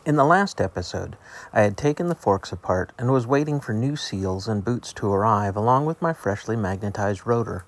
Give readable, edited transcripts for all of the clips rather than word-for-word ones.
In the last episode, I had taken the forks apart and was waiting for new seals and boots to arrive along with my freshly magnetized rotor.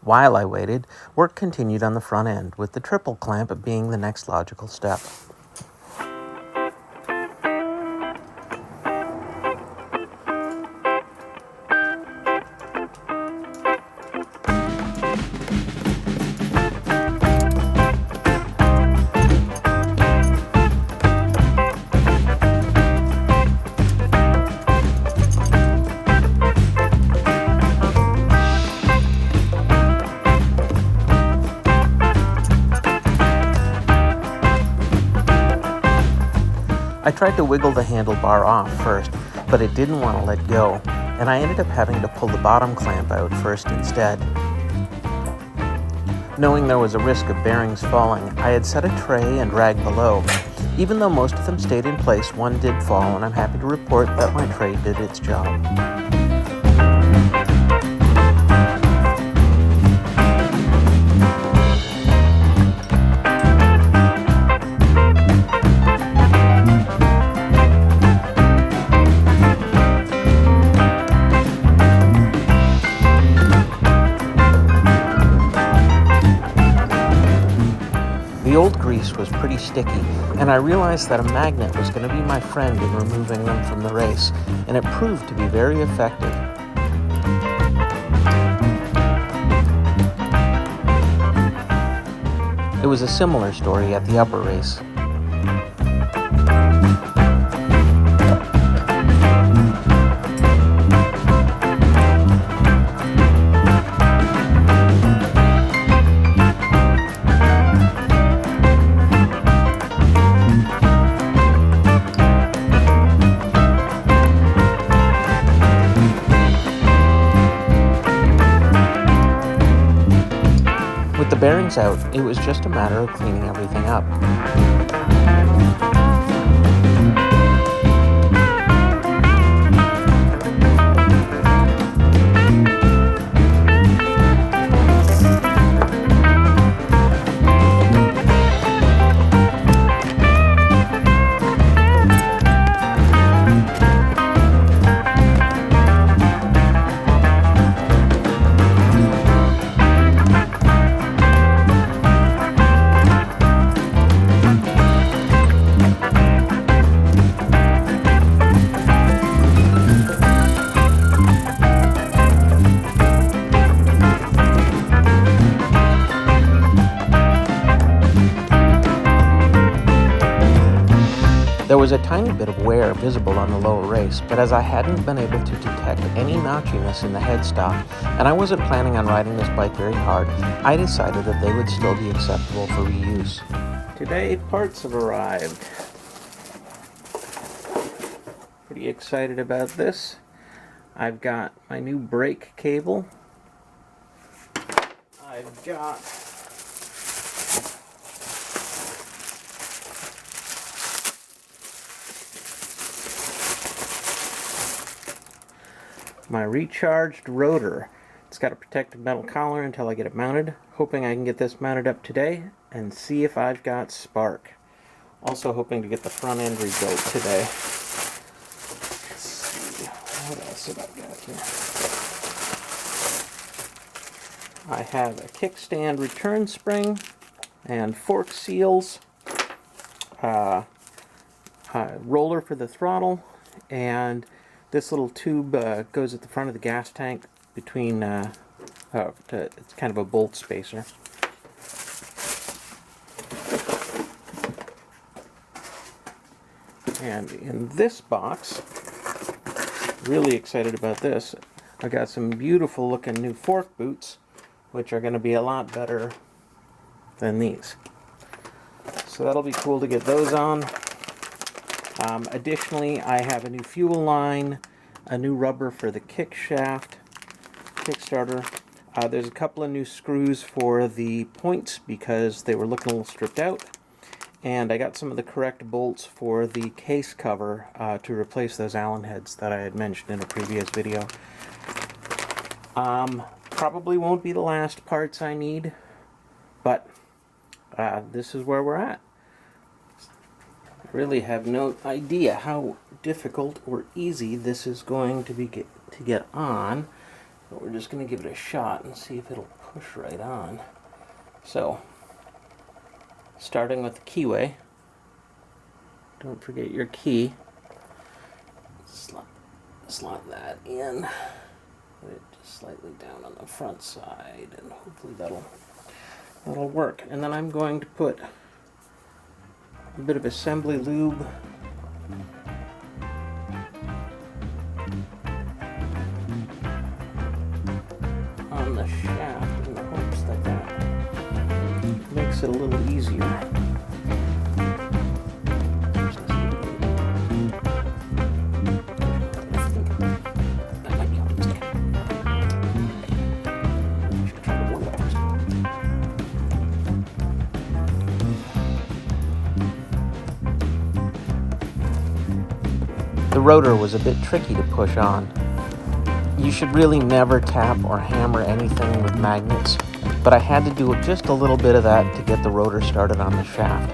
While I waited, work continued on the front end, with the triple clamp being the next logical step. I tried to wiggle the handlebar off first, but it didn't want to let go, and I ended up having to pull the bottom clamp out first instead. Knowing there was a risk of bearings falling, I had set a tray and rag below. Even though most of them stayed in place, one did fall, and I'm happy to report that my tray did its job. The old grease was pretty sticky, and I realized that a magnet was going to be my friend in removing them from the race, and it proved to be very effective. It was a similar story at the upper race. With the bearings out, it was just a matter of cleaning everything up. There was a tiny bit of wear visible on the lower race, but as I hadn't been able to detect any notchiness in the headstock, and I wasn't planning on riding this bike very hard, I decided that they would still be acceptable for reuse. Today, parts have arrived. Pretty excited about this. I've got my new brake cable. I've got my recharged rotor. It's got a protective metal collar until I get it mounted. Hoping I can get this mounted up today and see if I've got spark. Also hoping to get the front end rebuilt today. Let's see, what else have I got here? I have a kickstand return spring and fork seals, roller for the throttle, and this little tube goes at the front of the gas tank between, it's kind of a bolt spacer. And in this box, really excited about this, I got some beautiful looking new fork boots, which are going to be a lot better than these. So that'll be cool to get those on. Additionally, I have a new fuel line, a new rubber for the kickstarter. There's a couple of new screws for the points because they were looking a little stripped out. And I got some of the correct bolts for the case cover to replace those Allen heads that I had mentioned in a previous video. Probably won't be the last parts I need, but this is where we're at. really have no idea how difficult or easy this is going to be to get on, but we're just going to give it a shot and see if it'll push right on. So, starting with the keyway, don't forget your key. Slot that in, put it just slightly down on the front side, and hopefully that'll work. And then I'm going to put a bit of assembly lube on the shaft in the hopes that that makes it a little easier. The rotor was a bit tricky to push on. You should really never tap or hammer anything with magnets, but I had to do just a little bit of that to get the rotor started on the shaft.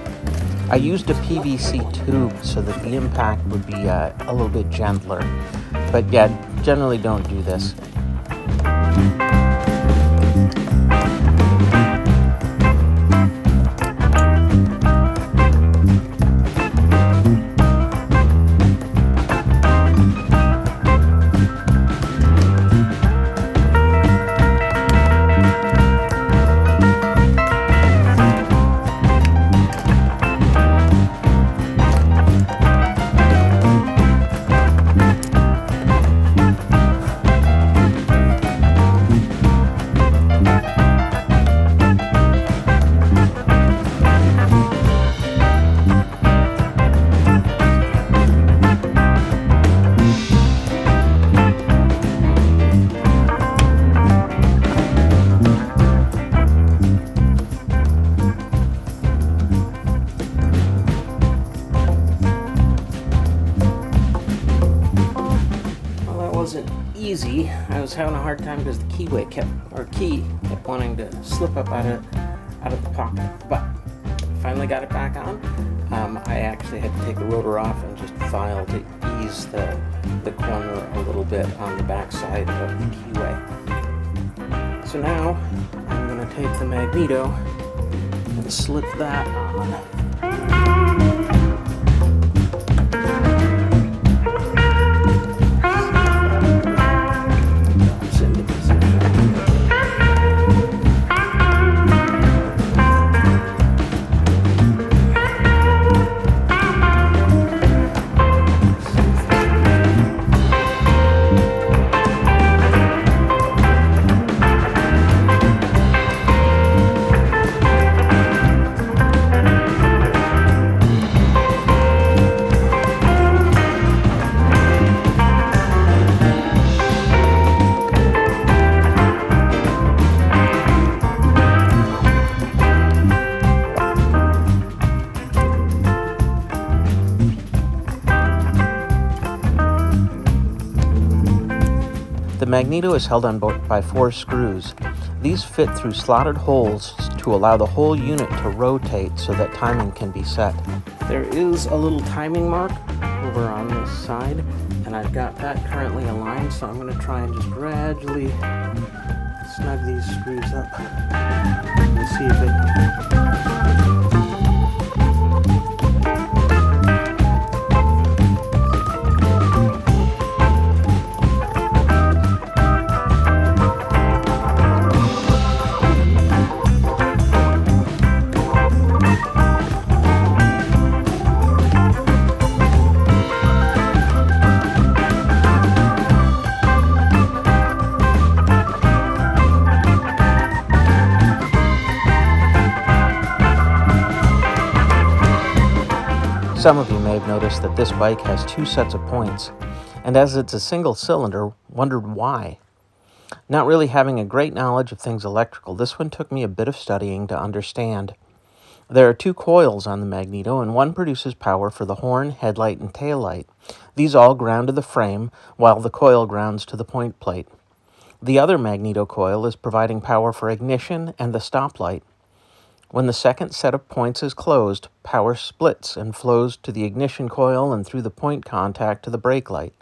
I used a PVC tube so that the impact would be a little bit gentler, but yeah, generally don't do this. Easy. I was having a hard time because the key kept wanting to slip up out of the pocket, but finally got it back on. I actually had to take the rotor off and just file to ease the corner a little bit on the back side of the keyway. So now I'm going to take the magneto and slip that on. The magneto is held on by 4 screws. These fit through slotted holes to allow the whole unit to rotate so that timing can be set. There is a little timing mark over on this side, and I've got that currently aligned, so I'm going to try and just gradually snug these screws up and see if it... Some of you may have noticed that this bike has 2 sets of points, and as it's a single cylinder, wondered why. Not really having a great knowledge of things electrical, this one took me a bit of studying to understand. There are 2 coils on the magneto, and one produces power for the horn, headlight, and taillight. These all ground to the frame, while the coil grounds to the point plate. The other magneto coil is providing power for ignition and the stoplight. When the second set of points is closed, power splits and flows to the ignition coil and through the point contact to the brake light.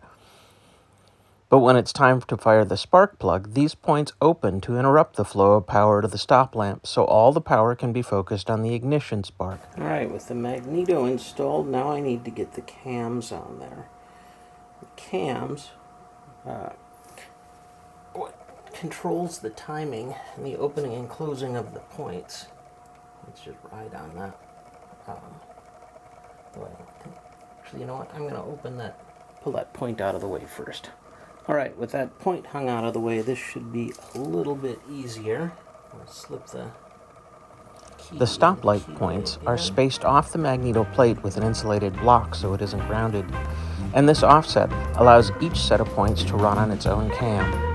But when it's time to fire the spark plug, these points open to interrupt the flow of power to the stop lamp, so all the power can be focused on the ignition spark. All right, with the magneto installed, now I need to get the cams on there. The cams, what controls the timing and the opening and closing of the points. Let's just ride on that. Actually, you know what? I'm going to pull that point out of the way first. All right, with that point hung out of the way, this should be a little bit easier. I'll slip the key. The stoplight points are spaced off the magneto plate with an insulated block so it isn't grounded. And this offset allows each set of points to run on its own cam.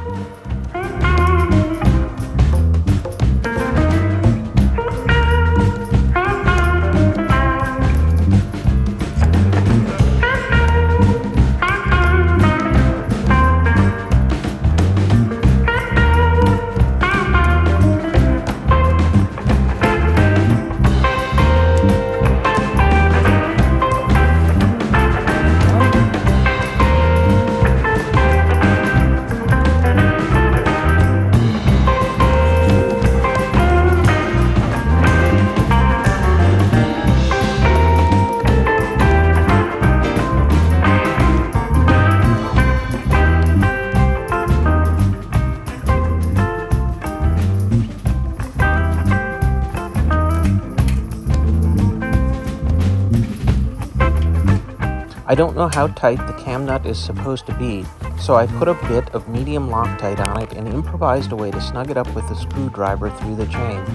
I don't know how tight the cam nut is supposed to be, so I put a bit of medium Loctite on it and improvised a way to snug it up with a screwdriver through the chain.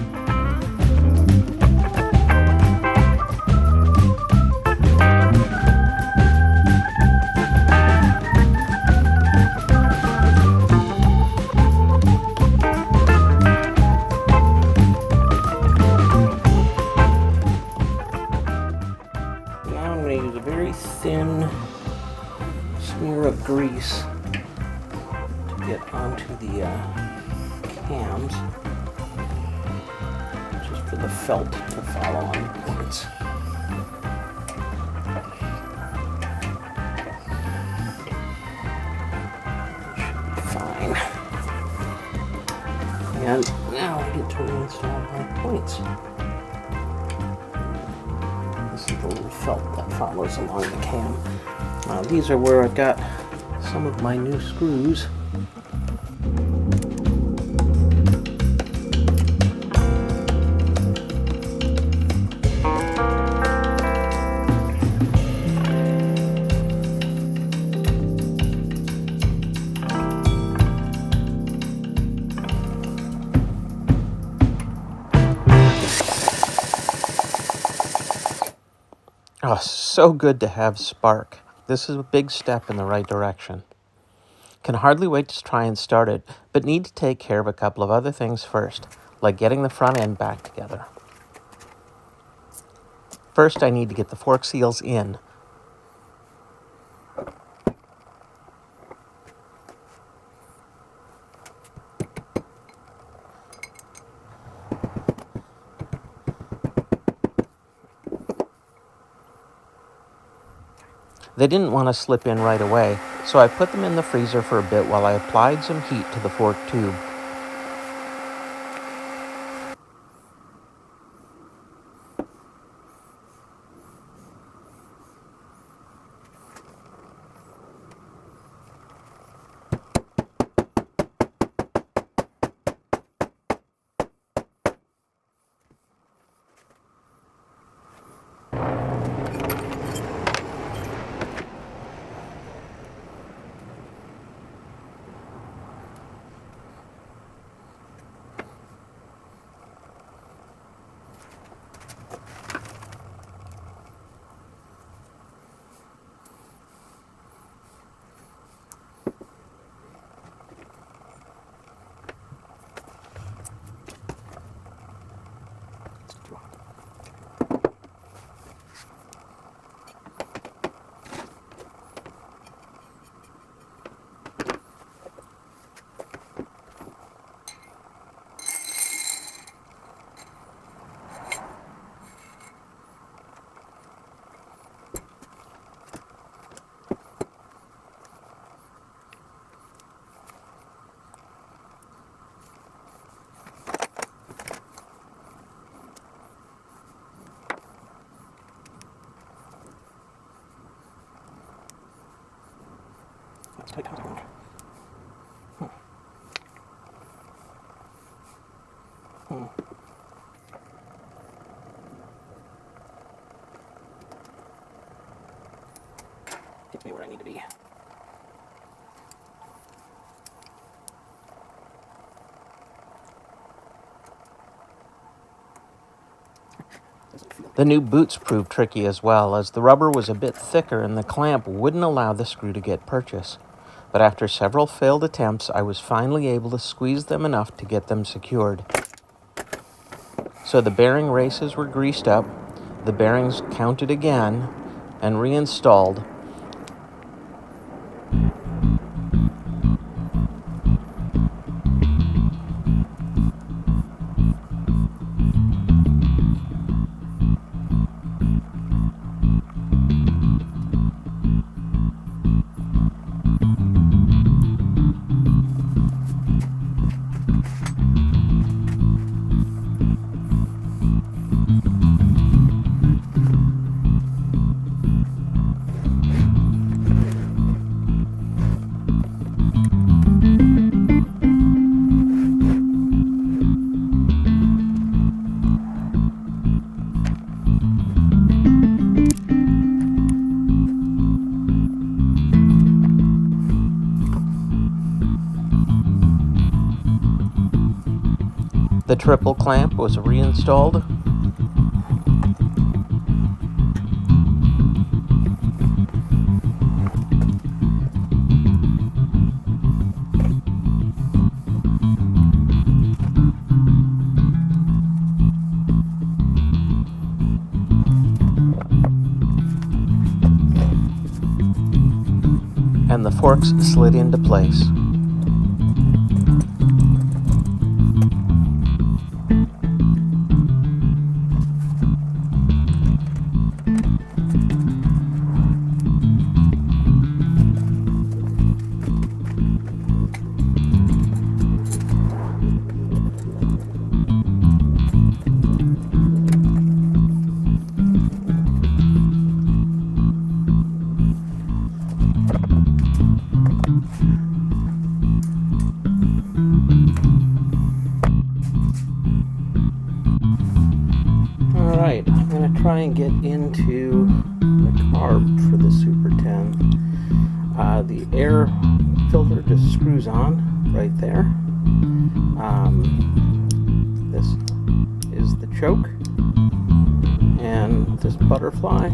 Thin smear of grease to get onto the cams, just for the felt to follow on the points. Should be fine. And now I get to reinstall my points. This is the little felt that follows along the cam. These are where I've got some of my new screws. Oh, so good to have spark. This is a big step in the right direction. Can hardly wait to try and start it, but need to take care of a couple of other things first, like getting the front end back together. First, I need to get the fork seals in. They didn't want to slip in right away, so I put them in the freezer for a bit while I applied some heat to the fork tube. tight. How's it going? Gets me where I need to be. The new boots proved tricky as well, as the rubber was a bit thicker and the clamp wouldn't allow the screw to get purchase. But after several failed attempts, I was finally able to squeeze them enough to get them secured. So the bearing races were greased up, the bearings counted again, and reinstalled. The triple clamp was reinstalled. And the forks slid into place. Alright, I'm going to try and get into the carb for the Super 10. The air filter just screws on right there. This is the choke, and this butterfly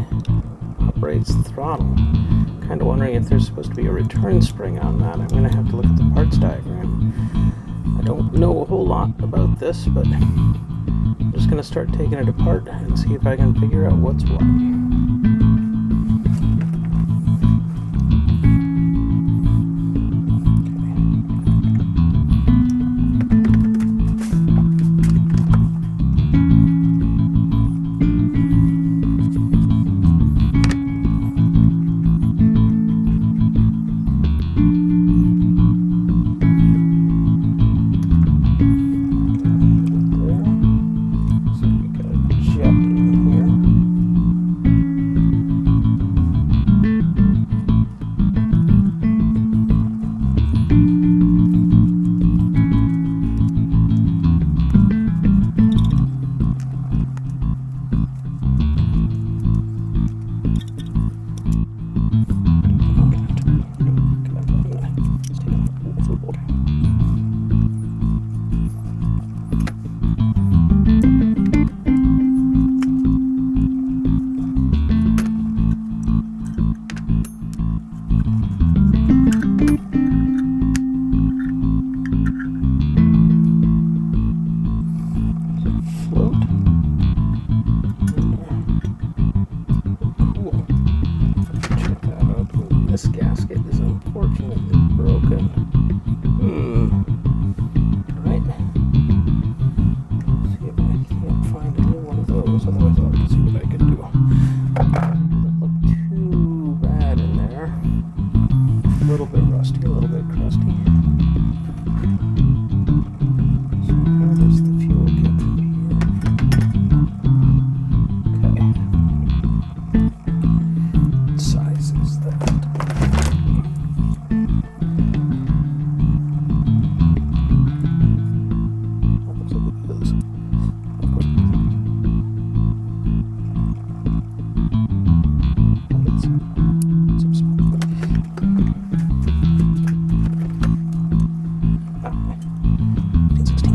operates the throttle. Kind of wondering if there's supposed to be a return spring on that. I'm going to have to look at the parts diagram. I don't know a whole lot about this, but I'm just going to start taking it apart and see if I can figure out what's what.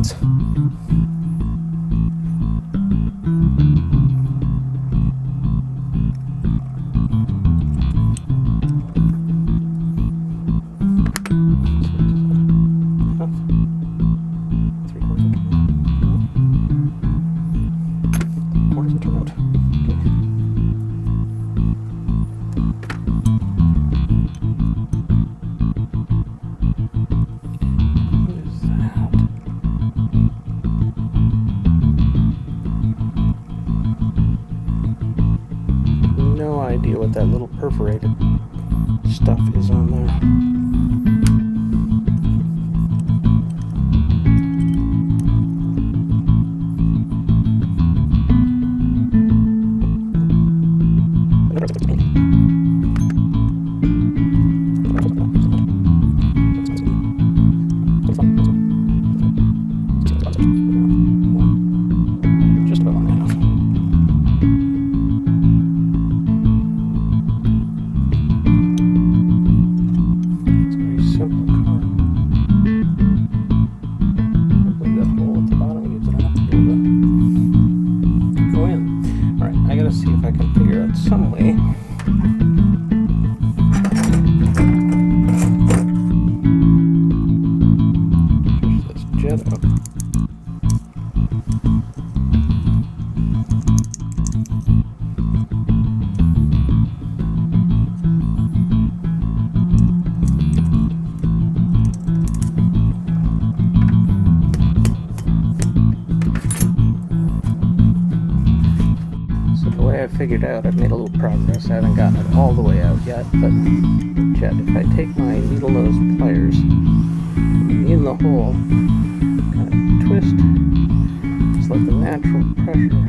sides. No idea what that little perforated stuff is on there. Just about enough. It's a very simple car. Hopefully that hole at the bottom gives it enough to be able to go in. Alright, I gotta see if I can figure out some way. Push this jet up. So the way I figured out, I've made a little progress. I haven't gotten it all the way out yet, but jet, if I take my needle nose pliers in the hole, kind of twist, just let the natural pressure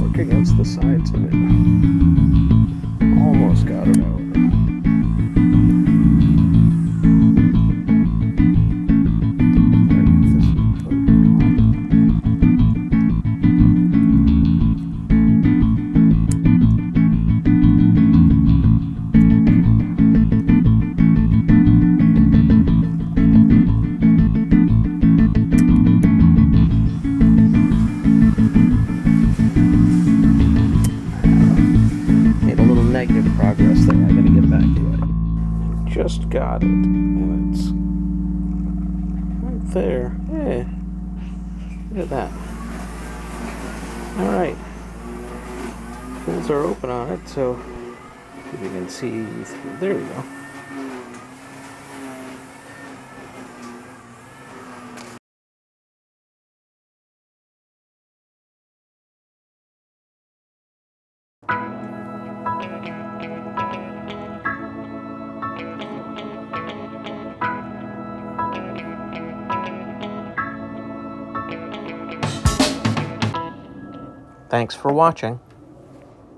work against the sides of it. Almost got it out. Negative progress there. I gotta get back to it. Just got it, and it's right there. Hey, look at that. All right, holes are open on it, so if you can see through. There we go. Thanks for watching.